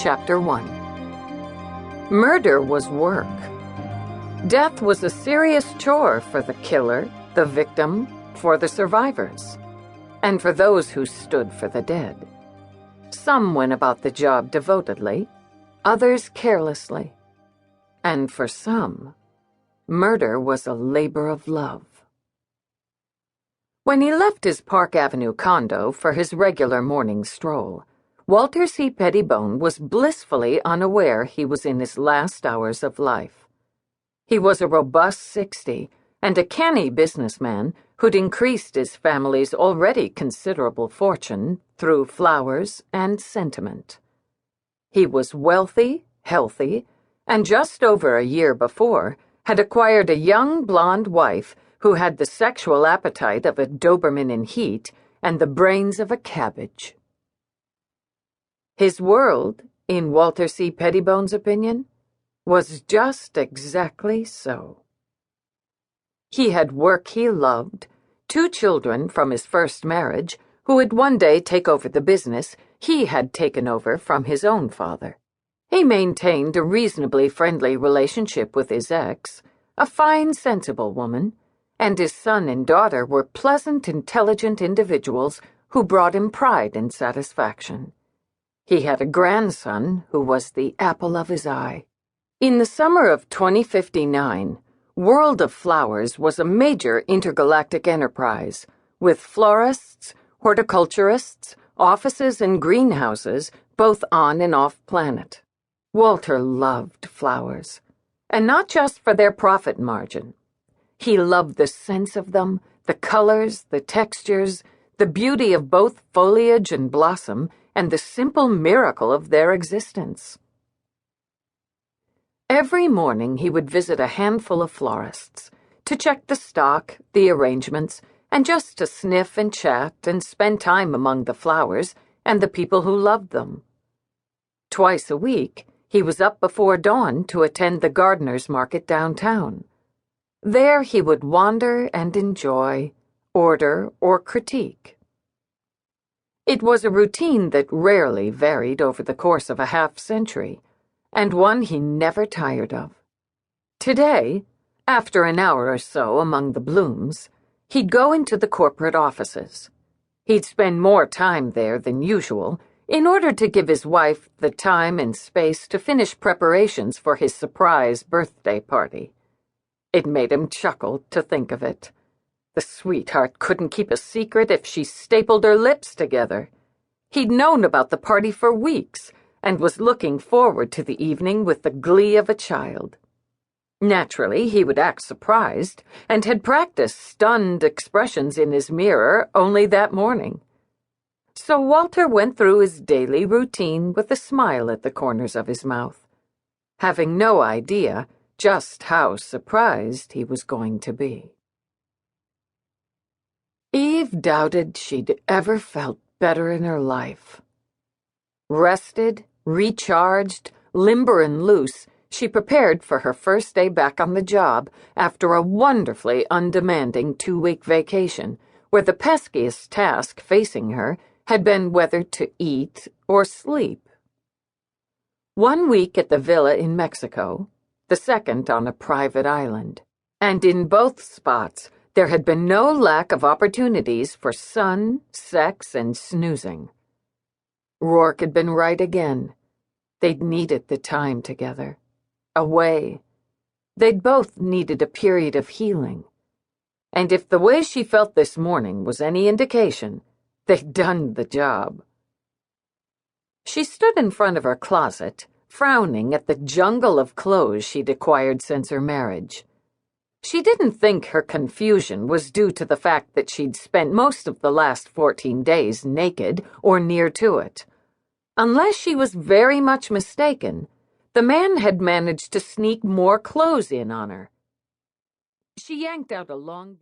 Chapter 1. Murder was work. Death was a serious chore for the killer, the victim, for the survivors, and for those who stood for the dead. Some went about the job devotedly, others carelessly, and for some, murder was a labor of love. When he left his Park Avenue condo for his regular morning stroll, Walter C. Pettibone was blissfully unaware he was in his last hours of life. He was a robust 60 and a canny businessman who'd increased his family's already considerable fortune through flowers and sentiment. He was wealthy, healthy, and just over a year before had acquired a young blonde wife who had the sexual appetite of a Doberman in heat and the brains of a cabbage. His world, in Walter C. Pettibone's opinion, was just exactly so. He had work he loved, 2 children from his first marriage, who would one day take over the business he had taken over from his own father. He maintained a reasonably friendly relationship with his ex, a fine, sensible woman, and his son and daughter were pleasant, intelligent individuals who brought him pride and satisfaction. He had a grandson who was the apple of his eye. In the summer of 2059, World of Flowers was a major intergalactic enterprise, with florists, horticulturists, offices, and greenhouses, both on and off planet. Walter loved flowers, and not just for their profit margin. He loved the sense of them, the colors, the textures, the beauty of both foliage and blossom, and the simple miracle of their existence. Every morning he would visit a handful of florists to check the stock, the arrangements, and just to sniff and chat and spend time among the flowers and the people who loved them. Twice a week, he was up before dawn to attend the gardener's market downtown. There he would wander and enjoy, order, or critique. It was a routine that rarely varied over the course of a half-century, and one he never tired of. Today, after an hour or so among the blooms, he'd go into the corporate offices. He'd spend more time there than usual in order to give his wife the time and space to finish preparations for his surprise birthday party. It made him chuckle to think of it. The sweetheart couldn't keep a secret if she stapled her lips together. He'd known about the party for weeks and was looking forward to the evening with the glee of a child. Naturally, he would act surprised and had practiced stunned expressions in his mirror only that morning. So Walter went through his daily routine with a smile at the corners of his mouth, having no idea just how surprised he was going to be. Eve doubted she'd ever felt better in her life. Rested, recharged, limber and loose, she prepared for her first day back on the job after a wonderfully undemanding 2-week vacation, where the peskiest task facing her had been whether to eat or sleep. 1 week at the villa in Mexico, the second on a private island, and in both spots there had been no lack of opportunities for sun, sex, and snoozing. Rourke had been right again. They'd needed the time together. Away. They'd both needed a period of healing. And if the way she felt this morning was any indication, they'd done the job. She stood in front of her closet, frowning at the jungle of clothes she'd acquired since her marriage. She didn't think her confusion was due to the fact that she'd spent most of the last 14 days naked or near to it. Unless she was very much mistaken, the man had managed to sneak more clothes in on her. She yanked out a long